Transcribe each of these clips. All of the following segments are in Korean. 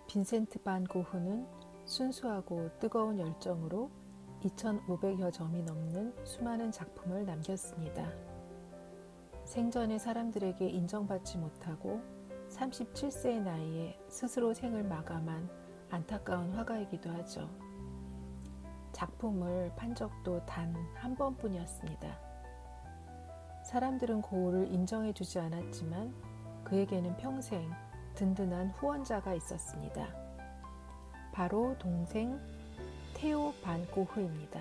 빈센트 반 고흐는 순수하고 뜨거운 열정으로 2,500여 점이 넘는 수많은 작품을 남겼습니다. 생전에 사람들에게 인정받지 못하고 37세의 나이에 스스로 생을 마감한 안타까운 화가이기도 하죠. 작품을 판 적도 단 한 번뿐이었습니다. 사람들은 고흐를 인정해주지 않았지만 그에게는 평생 든든한 후원자가 있었습니다. 바로 동생 테오 반 고흐입니다.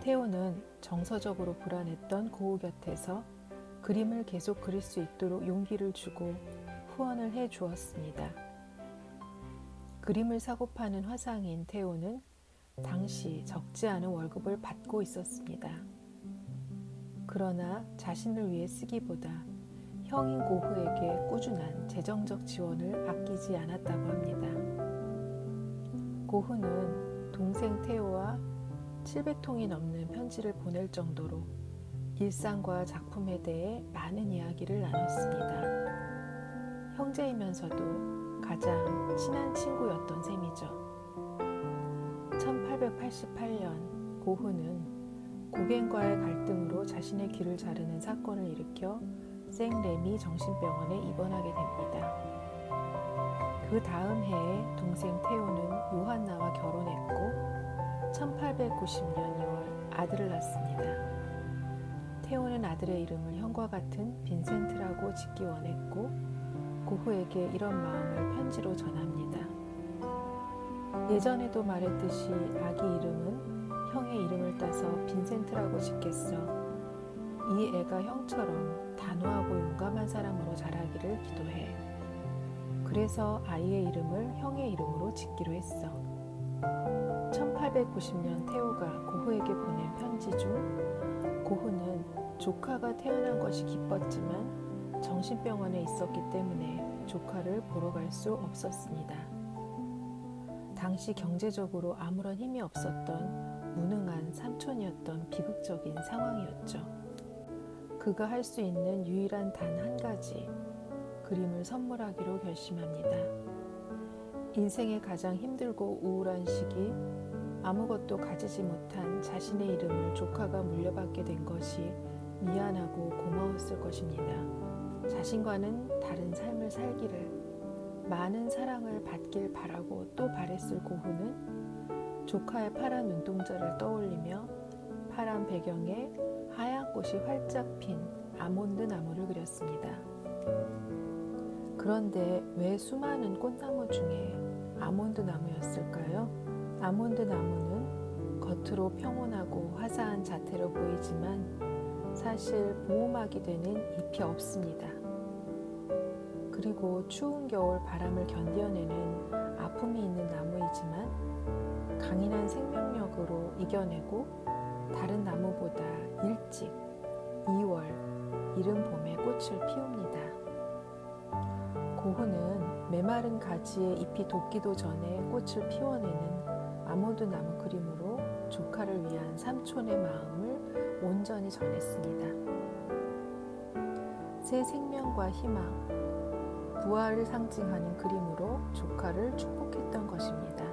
테오는 정서적으로 불안했던 고흐 곁에서 그림을 계속 그릴 수 있도록 용기를 주고 후원을 해 주었습니다. 그림을 사고 파는 화상인 테오는 당시 적지 않은 월급을 받고 있었습니다. 그러나 자신을 위해 쓰기보다 형인 고흐에게 꾸준한 재정적 지원을 아끼지 않았다고 합니다. 고흐는 동생 테오와 700통이 넘는 편지를 보낼 정도로 일상과 작품에 대해 많은 이야기를 나눴습니다. 형제이면서도 가장 친한 친구였던 셈이죠. 1888년 고흐는 고갱과의 갈등으로 자신의 귀를 자르는 사건을 일으켜 생레미 정신병원에 입원하게 됩니다. 그 다음 해에 동생 테오는 요한나와 결혼했고 1890년 2월 아들을 낳습니다. 테오는 아들의 이름을 형과 같은 빈센트라고 짓기 원했고 고흐에게 이런 마음을 편지로 전합니다. 예전에도 말했듯이 아기 이름은 형의 이름을 따서 빈센트라고 짓겠어. 이 애가 형처럼 단호하고 용감한 사람으로 자라기를 기도해. 그래서 아이의 이름을 형의 이름으로 짓기로 했어. 1890년 테오가 고흐에게 보낸 편지 중 고흐는 조카가 태어난 것이 기뻤지만 정신병원에 있었기 때문에 조카를 보러 갈 수 없었습니다. 당시 경제적으로 아무런 힘이 없었던 무능한 삼촌이었던 비극적인 상황이었죠. 그가 할 수 있는 유일한 단 한 가지, 그림을 선물하기로 결심합니다. 인생의 가장 힘들고 우울한 시기, 아무것도 가지지 못한 자신의 이름을 조카가 물려받게 된 것이 미안하고 고마웠을 것입니다. 자신과는 다른 삶을 살기를, 많은 사랑을 받길 바라고 또 바랬을 고흐는 조카의 파란 눈동자를 떠올리며 파란 배경에 하얀 꽃이 활짝 핀 아몬드 나무를 그렸습니다. 그런데 왜 수많은 꽃나무 중에 아몬드 나무였을까요? 아몬드 나무는 겉으로 평온하고 화사한 자태로 보이지만 사실 보호막이 되는 잎이 없습니다. 그리고 추운 겨울 바람을 견뎌내는 아픔이 있는 나무이지만 강인한 생명력으로 이겨내고 다른 나무보다 일찍 2월 이른 봄에 꽃을 피웁니다. 고흐는 메마른 가지에 잎이 돋기도 전에 꽃을 피워내는 아몬드 나무 그림으로 조카를 위한 삼촌의 마음을 온전히 전했습니다. 새 생명과 희망, 부활을 상징하는 그림으로 조카를 축복했던 것입니다.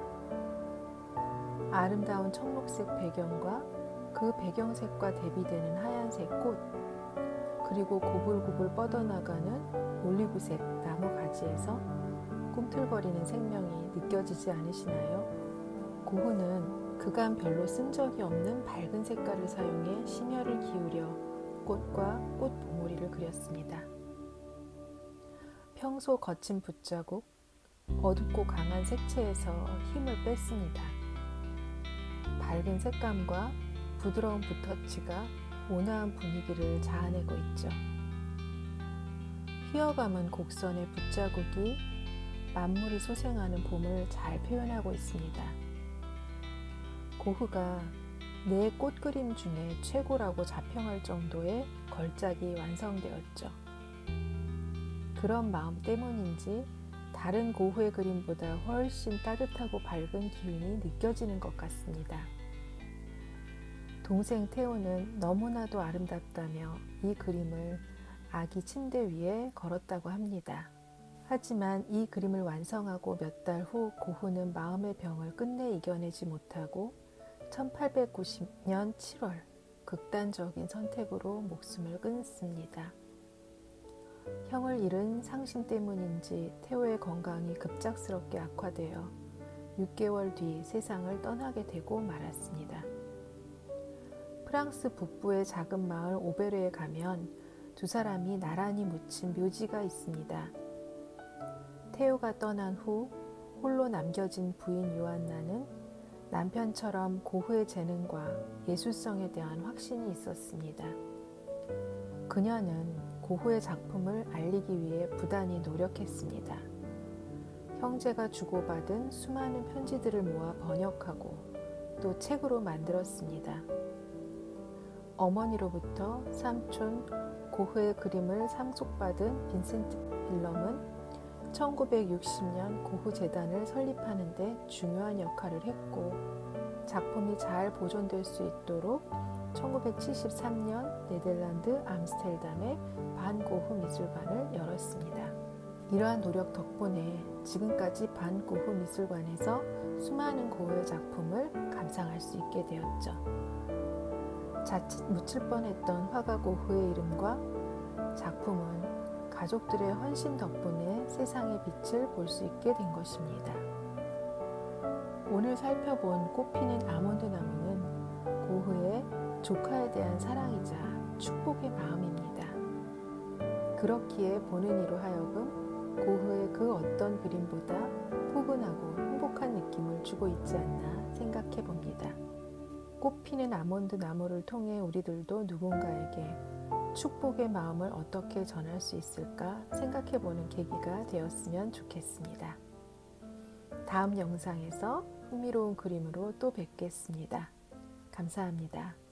아름다운 청록색 배경과 그 배경색과 대비되는 하얀색 꽃, 그리고 고불고불 뻗어나가는 올리브색 나무 가지에서 꿈틀거리는 생명이 느껴지지 않으시나요? 고흐는 그간 별로 쓴 적이 없는 밝은 색깔을 사용해 심혈을 기울여 꽃과 꽃 봉오리를 그렸습니다. 평소 거친 붓자국, 어둡고 강한 색채에서 힘을 뺐습니다. 밝은 색감과 부드러운 붓터치가 온화한 분위기를 자아내고 있죠. 휘어감은 곡선의 붓자국이 만물이 소생하는 봄을 잘 표현하고 있습니다. 고흐가 내 꽃그림 중에 최고라고 자평할 정도의 걸작이 완성되었죠. 그런 마음 때문인지 다른 고흐의 그림보다 훨씬 따뜻하고 밝은 기운이 느껴지는 것 같습니다. 동생 테오는 너무나도 아름답다며 이 그림을 아기 침대 위에 걸었다고 합니다. 하지만 이 그림을 완성하고 몇 달 후 고흐는 마음의 병을 끝내 이겨내지 못하고 1890년 7월 극단적인 선택으로 목숨을 끊습니다. 형을 잃은 상심 때문인지 태호의 건강이 급작스럽게 악화되어 6개월 뒤 세상을 떠나게 되고 말았습니다. 프랑스 북부의 작은 마을 오베르에 가면 두 사람이 나란히 묻힌 묘지가 있습니다. 태호가 떠난 후 홀로 남겨진 부인 요한나는 남편처럼 고흐의 재능과 예술성에 대한 확신이 있었습니다. 그녀는 고흐의 작품을 알리기 위해 부단히 노력했습니다. 형제가 주고받은 수많은 편지들을 모아 번역하고 또 책으로 만들었습니다. 어머니로부터 삼촌 고흐의 그림을 상속받은 빈센트 빌럼은 1960년 고흐 재단을 설립하는 데 중요한 역할을 했고 작품이 잘 보존될 수 있도록 1973년 네덜란드 암스테르담에 반 고흐 미술관을 열었습니다. 이러한 노력 덕분에 지금까지 반 고흐 미술관에서 수많은 고흐의 작품을 감상할 수 있게 되었죠. 자칫 묻힐 뻔했던 화가 고흐의 이름과 작품은 가족들의 헌신 덕분에 세상의 빛을 볼 수 있게 된 것입니다. 오늘 살펴본 꽃피는 아몬드 나무는 고흐의 조카에 대한 사랑이자 축복의 마음입니다. 그렇기에 보는 이로 하여금 고흐의 그 어떤 그림보다 포근하고 행복한 느낌을 주고 있지 않나 생각해 봅니다. 꽃피는 아몬드 나무를 통해 우리들도 누군가에게 축복의 마음을 어떻게 전할 수 있을까 생각해 보는 계기가 되었으면 좋겠습니다. 다음 영상에서 흥미로운 그림으로 또 뵙겠습니다. 감사합니다.